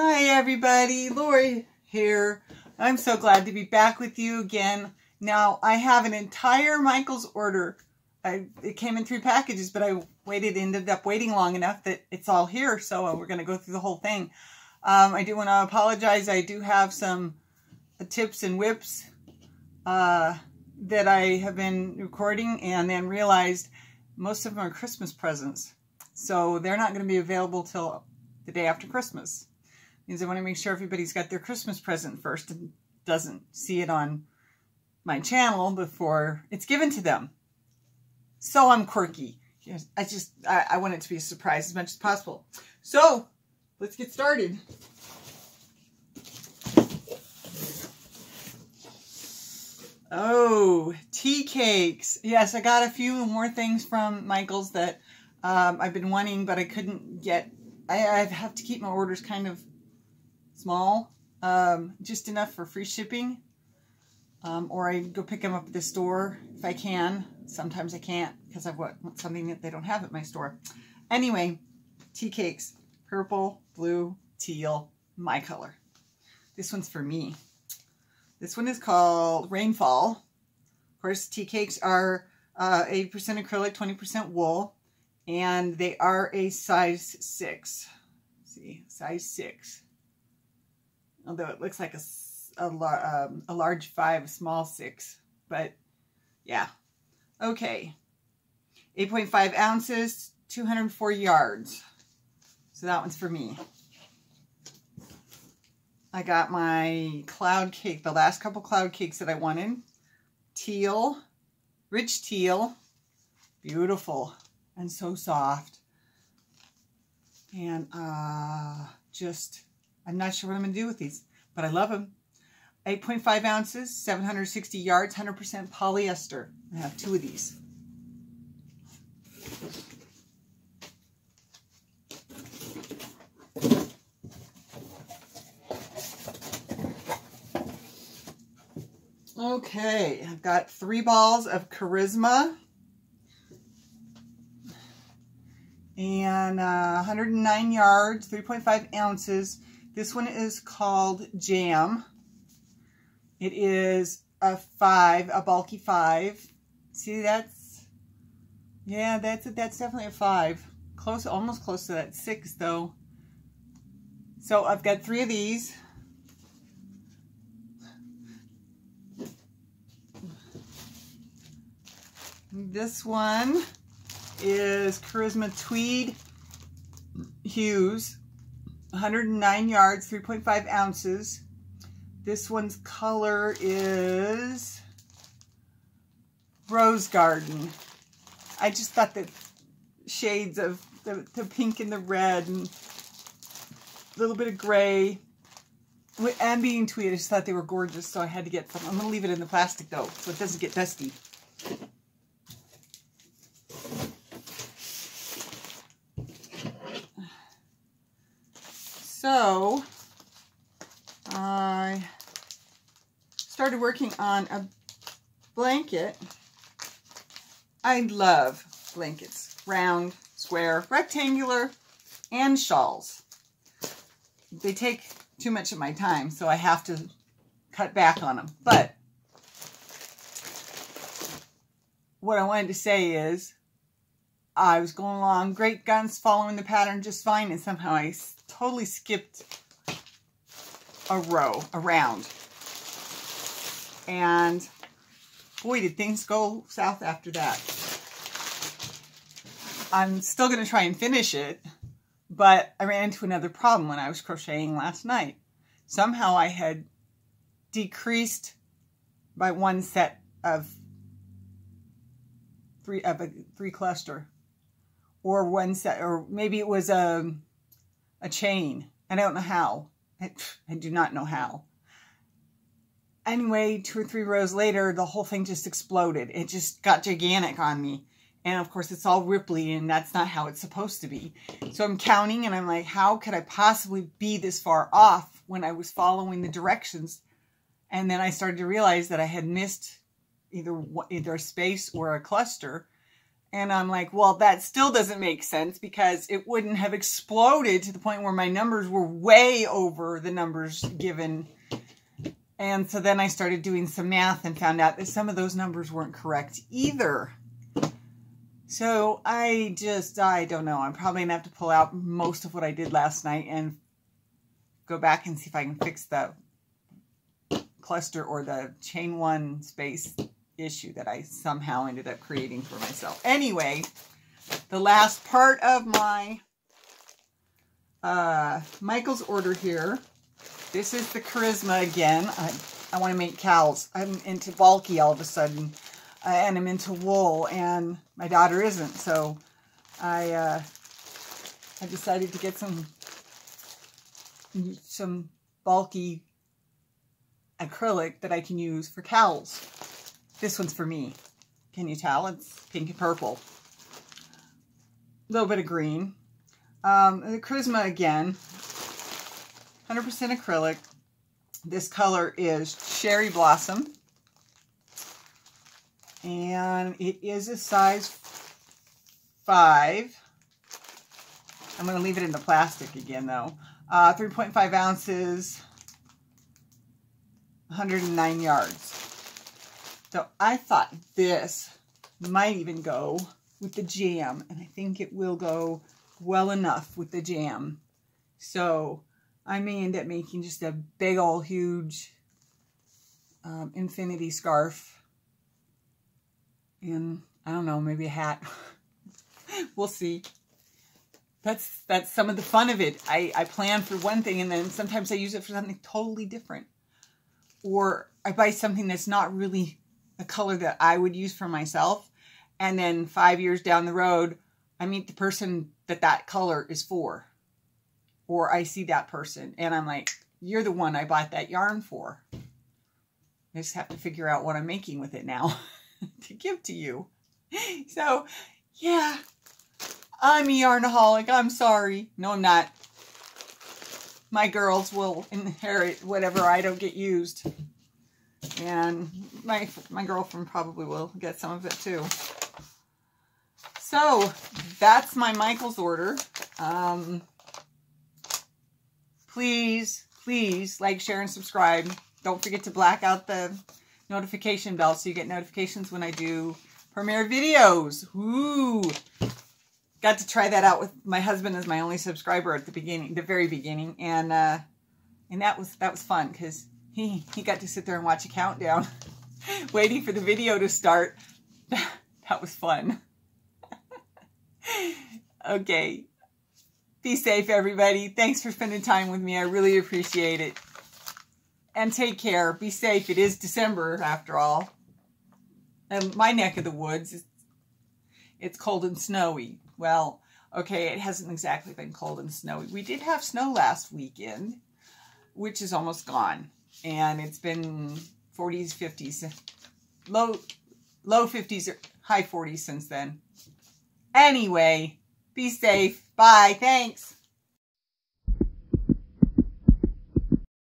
Hi everybody, Lori here. I'm so glad to be back with you again. Now I have an entire Michaels order. It came in 3 packages, but I ended up waiting long enough that it's all here. So we're going to go through the whole thing. I do want to apologize. I do have some tips and whips that I have been recording and then realized most of them are Christmas presents. So they're not going to be available till the day after Christmas. Means I want to make sure everybody's got their Christmas present first and doesn't see it on my channel before it's given to them. So I'm quirky. I want it to be a surprise as much as possible. So let's get started. Oh, tea cakes. Yes, I got a few more things from Michaels that I've been wanting, but I couldn't get. I have to keep my orders kind of small, just enough for free shipping, or I go pick them up at the store if I can. Sometimes I can't because I want something that they don't have at my store. Anyway, tea cakes, purple, blue, teal, my color. This one's for me. This one is called Rainfall. Of course, tea cakes are 80% acrylic, 20% wool, and they are a size 6. Let's see, size 6. Although it looks like a large 5, small 6. But, yeah. Okay. 8.5 ounces, 204 yards. So that one's for me. I got my cloud cake, the last couple cloud cakes that I wanted. Teal, rich teal. Beautiful and so soft. And I'm not sure what I'm going to do with these, but I love them. 8.5 ounces, 760 yards, 100% polyester. I have 2 of these. Okay, I've got 3 balls of Charisma. And 109 yards, 3.5 ounces. This one is called Jam. It is a 5, a bulky 5. See, that's definitely a 5. Close, almost close to that 6 though. So I've got 3 of these. This one is Charisma Tweed Hues, 109 yards, 3.5 ounces. This one's color is Rose Garden. I just thought that shades of the pink and the red and a little bit of gray and being tweed, I just thought they were gorgeous, so I had to get some. I'm going to leave it in the plastic though, so it doesn't get dusty. So, I started working on a blanket. I love blankets. Round, square, rectangular, and shawls. They take too much of my time, so I have to cut back on them. But, what I wanted to say is, I was going along, great guns, following the pattern just fine, and somehow I totally skipped a round. And boy, did things go south after that. I'm still going to try and finish it, but I ran into another problem when I was crocheting last night. Somehow I had decreased by 1 set of 3 cluster, or 1 set, or maybe it was a chain. I don't know how. I do not know how. Anyway, 2 or 3 rows later, the whole thing just exploded. It just got gigantic on me. And of course, it's all ripply, and that's not how it's supposed to be. So I'm counting, and I'm like, how could I possibly be this far off when I was following the directions? And then I started to realize that I had missed either a space or a cluster. And I'm like, well, that still doesn't make sense because it wouldn't have exploded to the point where my numbers were way over the numbers given. And so then I started doing some math and found out that some of those numbers weren't correct either. So I don't know. I'm probably going to have to pull out most of what I did last night and go back and see if I can fix the cluster or the chain one space issue that I somehow ended up creating for myself. Anyway, the last part of my Michael's order here. This is the Charisma again. I want to make cowls. I'm into bulky all of a sudden, and I'm into wool, and my daughter isn't. So I decided to get some bulky acrylic that I can use for cowls. This one's for me. Can you tell? It's pink and purple. A little bit of green. The Charisma again. 100% acrylic. This color is Cherry Blossom. And it is a size 5. I'm going to leave it in the plastic again though. 3.5 ounces. 109 yards. So I thought this might even go with the jam, and I think it will go well enough with the jam. So I may end up making just a big old huge infinity scarf, and I don't know, maybe a hat. We'll see. That's some of the fun of it. I plan for one thing, and then sometimes I use it for something totally different. Or I buy something that's not really a color that I would use for myself. And then 5 years down the road, I meet the person that color is for. Or I see that person and I'm like, you're the one I bought that yarn for. I just have to figure out what I'm making with it now to give to you. So, yeah, I'm a yarnaholic. I'm sorry. No, I'm not. My girls will inherit whatever I don't get used. And my girlfriend probably will get some of it too. So that's my Michael's order. Please like, share, and subscribe. Don't forget to black out the notification bell so you get notifications when I do premiere videos. Ooh. Got to try that out with my husband as my only subscriber at the very beginning, and that was fun because he got to sit there and watch a countdown, waiting for the video to start. That was fun. Okay, be safe, everybody. Thanks for spending time with me. I really appreciate it, and take care. Be safe. It is December after all, and my neck of the woods it's cold and snowy. Well, okay, it hasn't exactly been cold and snowy. We did have snow last weekend, which is almost gone. And it's been 40s, 50s, low 50s, or high 40s since then. Anyway, be safe. Bye. Thanks.